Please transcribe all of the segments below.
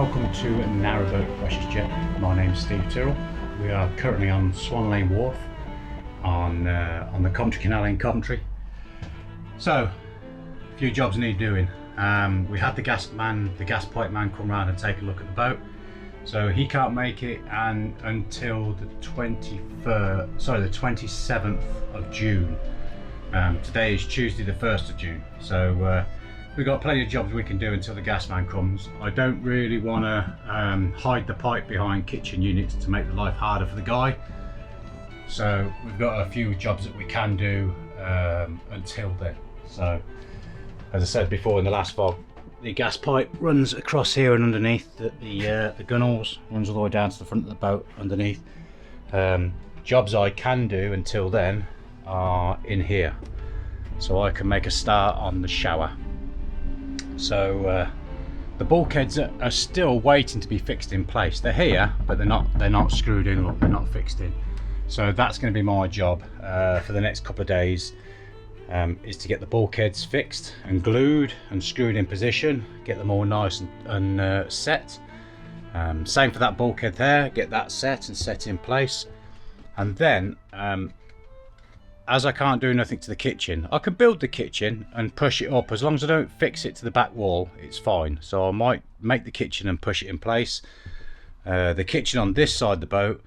welcome to Narrowboat Refit. My name's Steve Tyrrell. We are currently on Swan Lane Wharf on the Coventry Canal in Coventry. So, a few jobs need doing. We had the gas pipe man come round and take a look at the boat. So he can't make it until the 27th of June. Today is Tuesday the 1st of June. So we've got plenty of jobs we can do until the gas man comes. I don't really want to hide the pipe behind kitchen units to make the life harder for the guy. So we've got a few jobs that we can do until then. So as I said before in the last vlog, the gas pipe runs across here and underneath the gunwales, runs all the way down to the front of the boat underneath. Jobs I can do until then are in here, so I can make a start on the shower. So the bulkheads are still waiting to be fixed in place. They're here, but they're not screwed in, or they're not fixed in. So that's going to be my job for the next couple of days, is to get the bulkheads fixed and glued and screwed in position, get them all nice and set. Same for that bulkhead there, get that set and set in place. And then as I can't do nothing to the kitchen, I can build the kitchen and push it up. As long as I don't fix it to the back wall, it's fine. So I might make the kitchen and push it in place. The kitchen on this side of the boat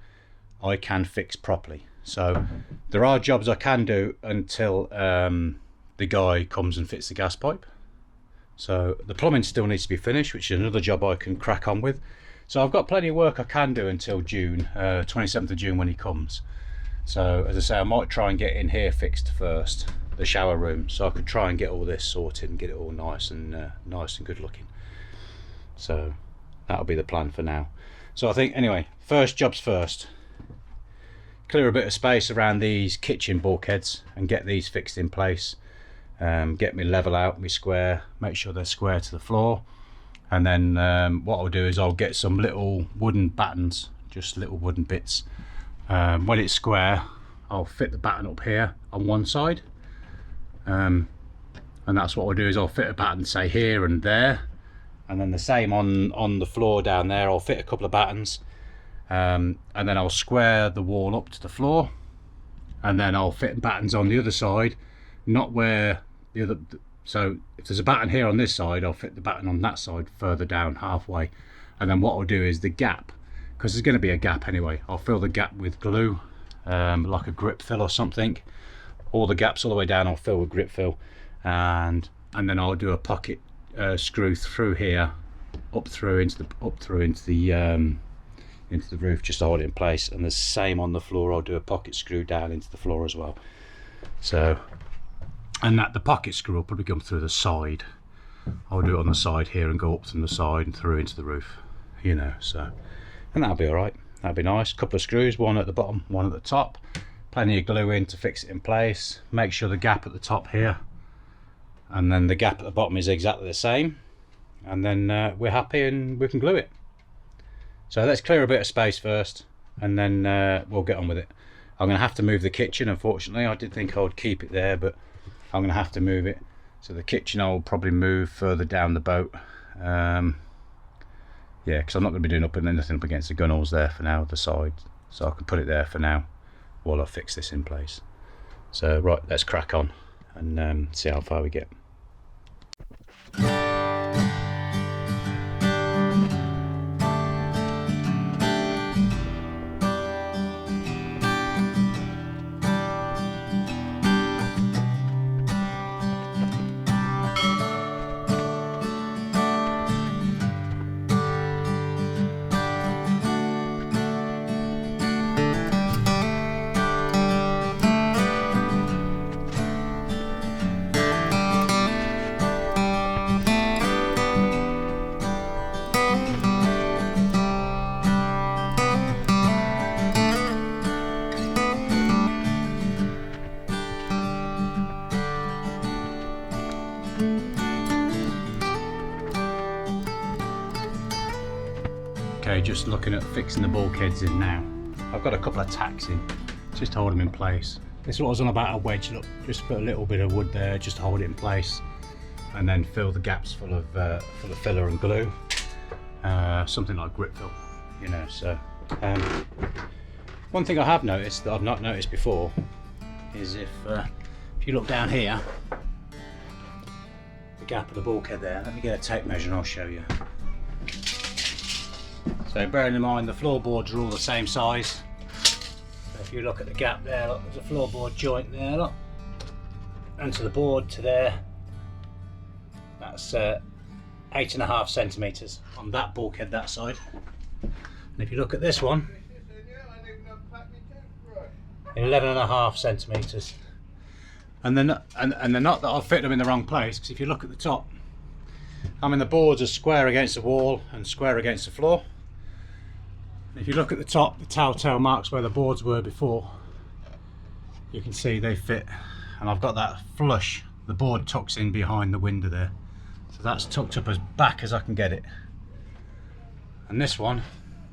I can fix properly. So there are jobs I can do until the guy comes and fits the gas pipe. So the plumbing still needs to be finished, which is another job I can crack on with. So I've got plenty of work I can do until June, 27th of June when he comes. So as I say, I might try and get in here fixed first, the shower room, so I could try and get all this sorted and get it all nice and good looking. So that'll be the plan for now. So I think, anyway, first jobs first. Clear a bit of space around these kitchen bulkheads and get these fixed in place. Get me level out, me square, make sure they're square to the floor. And then what I'll do is I'll get some little wooden battens, just little wooden bits. When it's square, I'll fit the batten up here on one side, and that's what I'll do is I'll fit a batten, say here and there, and then the same on the floor down there. I'll fit a couple of battens, and then I'll square the wall up to the floor, and then I'll fit battens on the other side, not where the other. So if there's a batten here on this side, I'll fit the batten on that side further down halfway, and then what I'll do is the gap, because there's going to be a gap anyway, I'll fill the gap with glue, like a grip fill or something. All the gaps all the way down I'll fill with grip fill, and then I'll do a pocket screw through here, up through into the roof, just to hold it in place. And the same on the floor, I'll do a pocket screw down into the floor as well. So, and the pocket screw will probably come through the side. I'll do it on the side here and go up from the side and through into the roof, you know. So, and that'll be all right. That'll be nice. Couple of screws, one at the bottom, one at the top. Plenty of glue in to fix it in place. Make sure the gap at the top here and then the gap at the bottom is exactly the same, and then we're happy and we can glue it. So let's clear a bit of space first, and then we'll get on with it. I'm going to have to move the kitchen, unfortunately. I did think I would keep it there, but I'm going to have to move it. So the kitchen I'll probably move further down the boat. Yeah, because I'm not going to be doing anything up against the gunwales there for now, the side. So I can put it there for now while I fix this in place. So right, let's crack on and see how far we get. Okay, just looking at fixing the bulkheads in now. I've got a couple of tacks in, just to hold them in place. This is what I was on about, a wedge. Look, just put a little bit of wood there just to hold it in place, and then fill the gaps full of filler and glue. something like grip fill, you know. So one thing I have noticed that I've not noticed before is if you look down here, the gap of the bulkhead there, let me get a tape measure and I'll show you. So bearing in mind the floorboards are all the same size, so if you look at the gap there, look, there's a floorboard joint there, look, and to the board to there, that's 8.5 centimetres on that bulkhead that side. And if you look at this one, 11.5 centimetres. And they're not that I've fitted them in the wrong place, because if you look at the top, I mean the boards are square against the wall and square against the floor. And if you look at the top, the telltale marks where the boards were before, you can see they fit. And I've got that flush, the board tucks in behind the window there. So that's tucked up as back as I can get it. And this one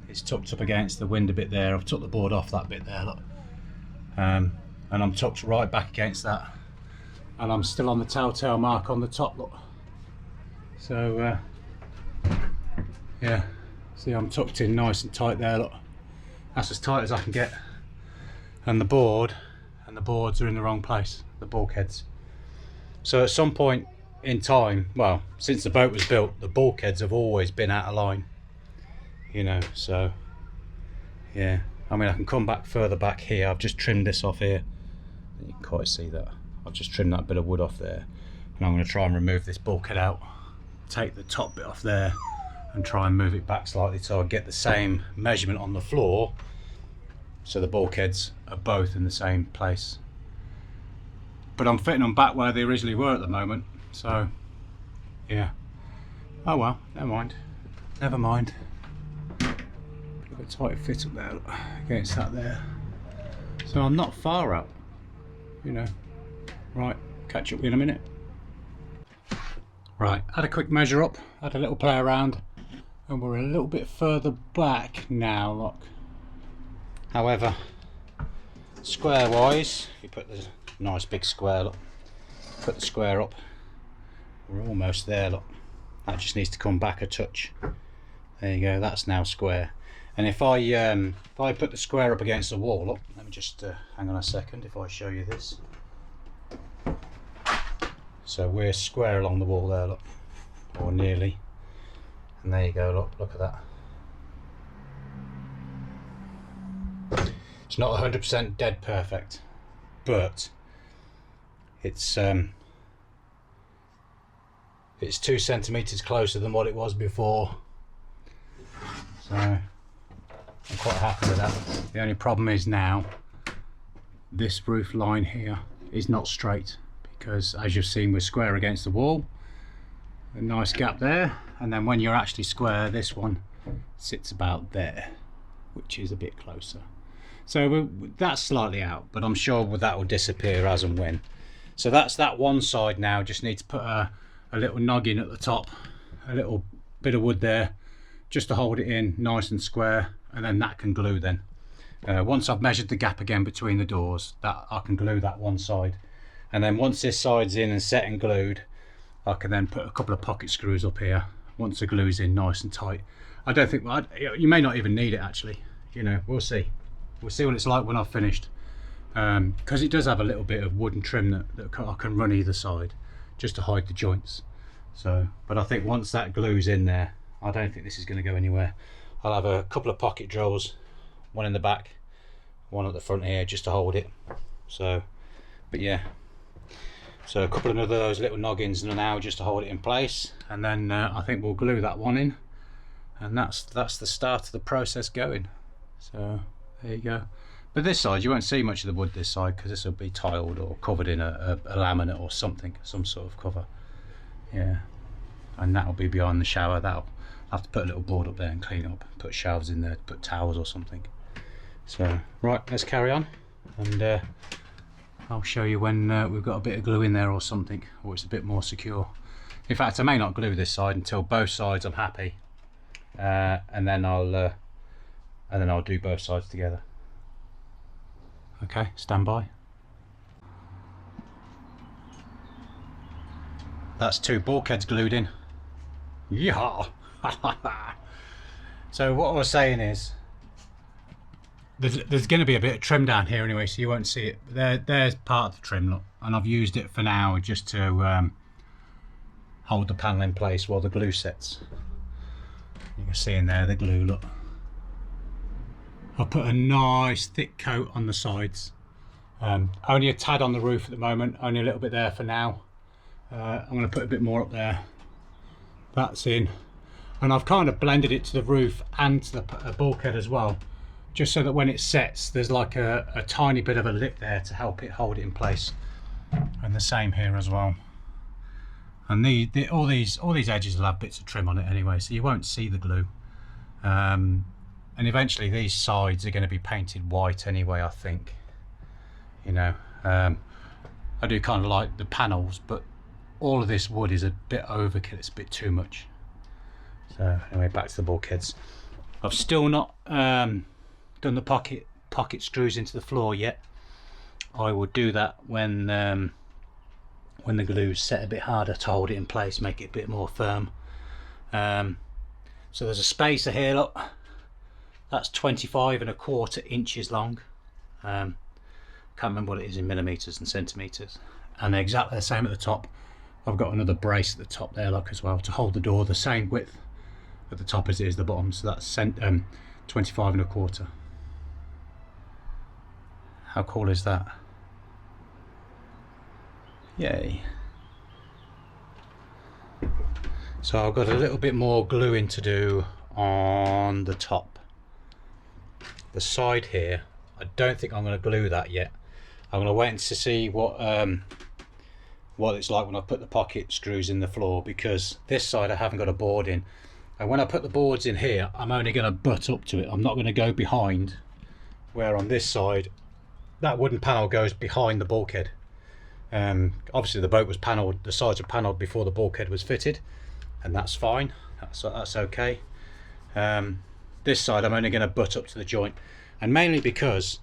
is tucked up against the window bit there. I've took the board off that bit there, look. And I'm tucked right back against that. And I'm still on the telltale mark on the top, look. So yeah, see, I'm tucked in nice and tight there, look. That's as tight as I can get. And the boards are in the wrong place, the bulkheads. So at some point in time, well, since the boat was built, the bulkheads have always been out of line, you know. So yeah, I mean, I can come back further back here. I've just trimmed this off here. You can quite see that. I've just trimmed that bit of wood off there, and I'm going to try and remove this bulkhead out, take the top bit off there and try and move it back slightly so I get the same measurement on the floor, so the bulkheads are both in the same place. But I'm fitting them back where they originally were at the moment, so yeah. Oh well, never mind. Never mind. Got a tight fit up there, look, against that there. So I'm not far out, you know. Right, catch up with you in a minute. Right, had a quick measure up, had a little play around, and we're a little bit further back now, look. However, square wise, if you put the nice big square, look, put the square up, we're almost there, look. That just needs to come back a touch. There you go, that's now square. And if I put the square up against the wall, look, let me just hang on a second if I show you this. So we're square along the wall there, look, or nearly. And there you go, look at that. It's not 100% dead perfect, but it's 2 centimetres closer than what it was before. So I'm quite happy with that. The only problem is now this roof line here is not straight, because as you've seen, we're square against the wall, a nice gap there, and then when you're actually square, this one sits about there, which is a bit closer. So that's slightly out, but I'm sure that will disappear as and when. So that's that one side now. Just need to put a little noggin at the top, a little bit of wood there, just to hold it in nice and square, and then that can glue then. Once I've measured the gap again between the doors, that I can glue that one side. And then once this side's in and set and glued, I can then put a couple of pocket screws up here once the glue's in nice and tight. I don't think, you may not even need it actually, you know, we'll see. We'll see what it's like when I've finished. Because it does have a little bit of wooden trim that I can run either side, just to hide the joints. So, but I think once that glue's in there, I don't think this is going to go anywhere. I'll have a couple of pocket drills, one in the back, one at the front here, just to hold it. So, but yeah. So a couple of those little noggins now just to hold it in place, and then I think we'll glue that one in, and that's the start of the process going. So there you go. But this side you won't see much of the wood this side, because this will be tiled or covered in a laminate or something, some sort of cover. Yeah, and that'll be behind the shower. That'll have to put a little board up there and clean up, put shelves in there, put towels or something. So right, let's carry on, and I'll show you when we've got a bit of glue in there or something, or it's a bit more secure. In fact, I may not glue this side until both sides I'm happy, and then I'll do both sides together. Okay, stand by. That's 2 bulkheads glued in. Yeehaw! So what I was saying is, there's going to be a bit of trim down here anyway, so you won't see it. There's part of the trim, look, and I've used it for now just to hold the panel in place while the glue sets. You can see in there the glue, look. I've put a nice thick coat on the sides. Only a tad on the roof at the moment, only a little bit there for now. I'm going to put a bit more up there. That's in. And I've kind of blended it to the roof and to the bulkhead as well, just so that when it sets there's like a tiny bit of a lip there to help it hold it in place. And the same here as well. And all these edges will have bits of trim on it anyway, so you won't see the glue. And eventually these sides are going to be painted white anyway, I think. You know, I do kind of like the panels, but all of this wood is a bit overkill, it's a bit too much. So anyway, back to the bulkheads. I've still not done the pocket screws into the floor yet. I will do that when the glue's set a bit harder to hold it in place, make it a bit more firm. So there's a spacer here, look. That's 25¼ inches long. Can't remember what it is in millimeters and centimeters. And they're exactly the same at the top. I've got another brace at the top there, look, as well, to hold the door the same width at the top as it is the bottom. So that's 25¼ How cool is that? Yay. So I've got a little bit more gluing to do on the top. The side here, I don't think I'm going to glue that yet. I'm going to wait to see what it's like when I put the pocket screws in the floor, because this side I haven't got a board in, and when I put the boards in here I'm only going to butt up to it. I'm not going to go behind, where on this side that wooden panel goes behind the bulkhead. Obviously the boat was panelled, the sides were panelled before the bulkhead was fitted, and that's fine, that's okay. This side I'm only going to butt up to the joint, and mainly because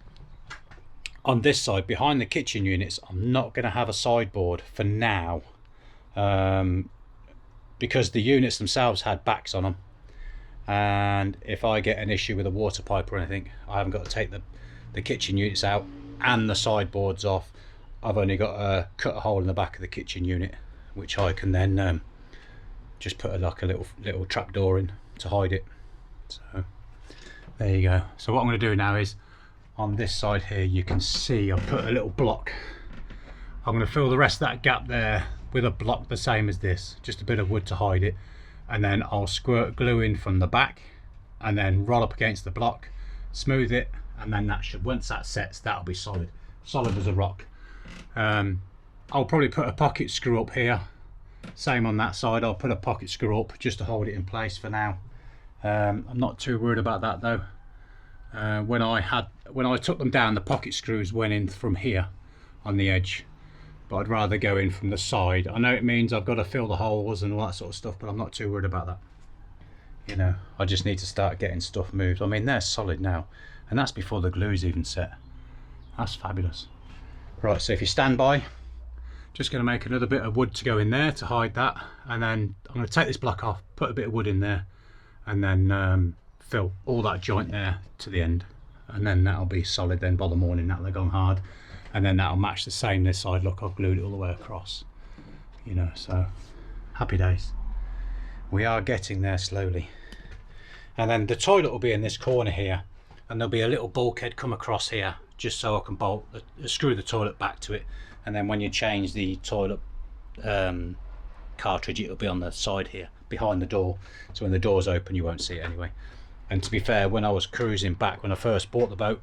on this side behind the kitchen units I'm not going to have a sideboard for now, because the units themselves had backs on them, and if I get an issue with a water pipe or anything, I haven't got to take the kitchen units out and the sideboards off. I've only got to cut a hole in the back of the kitchen unit, which I can then just put like a little trap door in to hide it. So there you go. So what I'm going to do now is, on this side here you can see I've put a little block. I'm going to fill the rest of that gap there with a block the same as this, just a bit of wood to hide it, and then I'll squirt glue in from the back and then roll up against the block, smooth it, and then that should, once that sets, that'll be solid as a rock. I'll probably put a pocket screw up here, same on that side. I'll put a pocket screw up just to hold it in place for now. I'm not too worried about that though. When I took them down, the pocket screws went in from here on the edge, but I'd rather go in from the side. I know it means I've got to fill the holes and all that sort of stuff, but I'm not too worried about that. You know, I just need to start getting stuff moved. I mean, they're solid now, and that's before the glue's even set. That's fabulous. Right, so if you stand by, just going to make another bit of wood to go in there to hide that, and then I'm going to take this block off, put a bit of wood in there, and then fill all that joint there to the end, and then that'll be solid. Then by the morning that'll have gone hard, and then that'll match the same this side. Look, I've glued it all the way across, you know, so happy days. We are getting there slowly. And then the toilet will be in this corner here, and there'll be a little bulkhead come across here, just so I can screw the toilet back to it, and then when you change the toilet cartridge, it'll be on the side here behind the door, so when the door's open you won't see it anyway. And to be fair, when I was cruising back when I first bought the boat,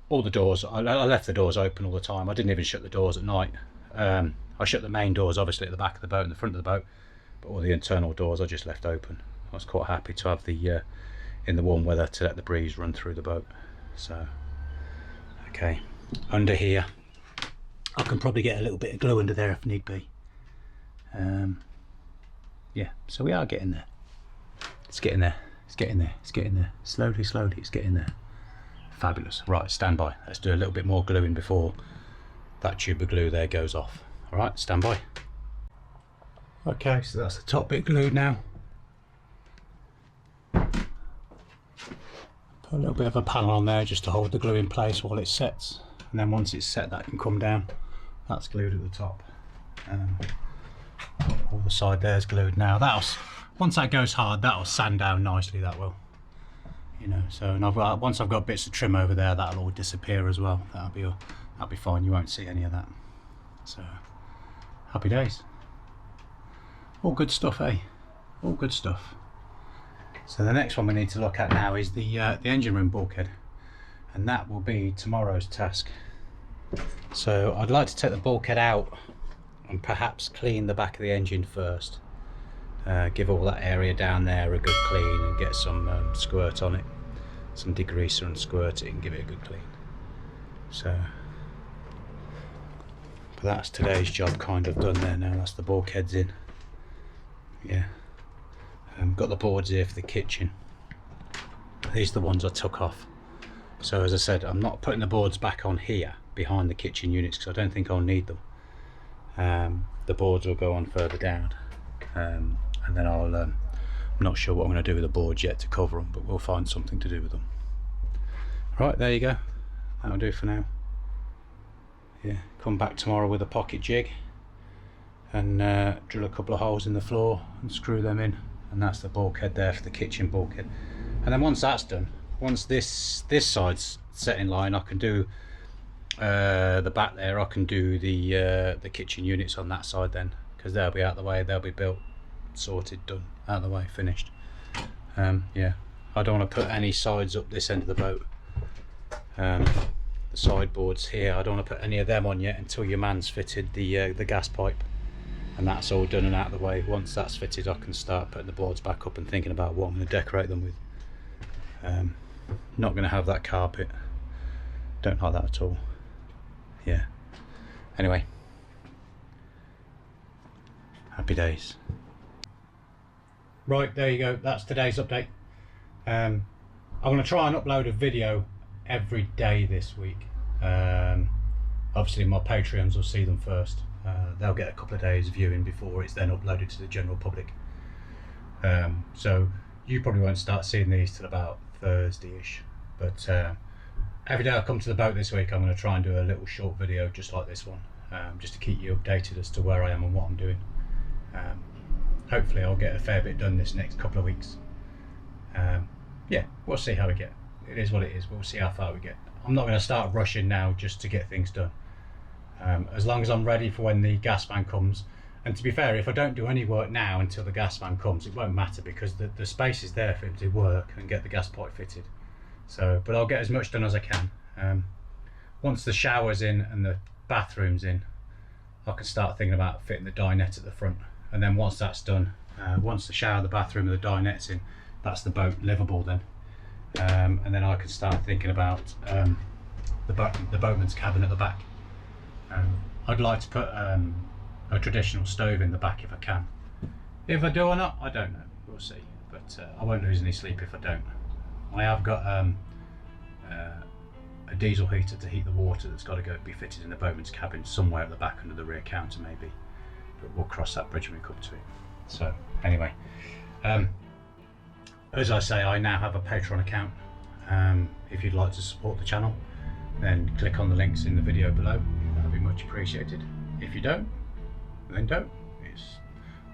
all the doors, I left the doors open all the time. I didn't even shut the doors at night. I shut the main doors obviously at the back of the boat and the front of the boat, but all the internal doors I just left open. I was quite happy to have the in the warm weather, to let the breeze run through the boat. So okay, under here I can probably get a little bit of glue under there if need be. Yeah, so we are getting there. It's getting there, it's getting there, it's getting there. Slowly it's getting there. Fabulous. Right, stand by. Let's do a little bit more gluing before that tube of glue there goes off. All right, stand by. Okay, so that's the top bit glued now. a little bit of a panel on there just to hold the glue in place while it sets, and then once it's set that can come down. That's glued at the top. All the side there is glued now. Once that goes hard, that'll sand down nicely, that will. You know, so and once I've got bits of trim over there, that'll all disappear as well. That'll be fine, you won't see any of that. So happy days. All good stuff, eh? All good stuff. So the next one we need to look at now is the engine room bulkhead, and that will be tomorrow's task. So I'd like to take the bulkhead out and perhaps clean the back of the engine first. Give all that area down there a good clean and get some squirt on it, some degreaser, and squirt it and give it a good clean. So but that's today's job kind of done there now. That's the bulkheads in. Yeah. Got the boards here for the kitchen. These are the ones I took off. So as I said, I'm not putting the boards back on here behind the kitchen units because I don't think I'll need them. The boards will go on further down, and then I'm not sure what I'm going to do with the boards yet to cover them, but we'll find something to do with them. Right, there you go. That'll do for now. Yeah, come back tomorrow with a pocket jig and drill a couple of holes in the floor and screw them in, and that's the bulkhead there for the kitchen bulkhead. And then once that's done, once this side's set in line, I can do the back there. I can do the kitchen units on that side then, because they'll be out of the way, they'll be built, sorted, done, out of the way, finished. Yeah, I don't want to put any sides up this end of the boat. The sideboards here, I don't want to put any of them on yet until your man's fitted the gas pipe, and that's all done and out of the way. Once that's fitted, I can start putting the boards back up and thinking about what I'm going to decorate them with. Not going to have that carpet, don't like that at all. Yeah, anyway, happy days. Right, there you go, that's today's update. I'm going to try and upload a video every day this week. Obviously my Patreons will see them first. They'll get a couple of days viewing before it's then uploaded to the general public. So you probably won't start seeing these till about Thursday-ish, but every day I come to the boat this week, I'm going to try and do a little short video just like this one, just to keep you updated as to where I am and what I'm doing. Hopefully I'll get a fair bit done this next couple of weeks. Yeah, we'll see how we get. It is what it is, we'll see how far we get. I'm not going to start rushing now just to get things done. As long as I'm ready for when the gas man comes. And to be fair, if I don't do any work now until the gas man comes, it won't matter, because the space is there for him to work and get the gas pipe fitted. So, but I'll get as much done as I can. Once the shower's in and the bathroom's in, I can start thinking about fitting the dinette at the front. And then once that's done, once the shower, the bathroom and the dinette's in, that's the boat livable then. And then I can start thinking about the boatman's cabin at the back. I'd like to put a traditional stove in the back if I can. If I do or not, I don't know, we'll see. But I won't lose any sleep if I don't. I have got a diesel heater to heat the water that's got to be fitted in the boatman's cabin somewhere at the back under the rear counter maybe. But we'll cross that bridge when we come to it. So anyway, as I say, I now have a Patreon account. If you'd like to support the channel, then click on the links in the video below. That would be much appreciated. If you don't, then don't.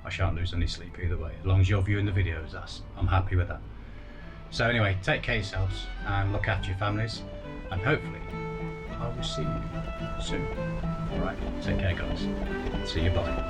I shan't lose any sleep either way. As long as you're viewing the videos, I'm happy with that. So anyway, take care of yourselves and look after your families, and hopefully I will see you soon. Alright, take care guys. See you, bye.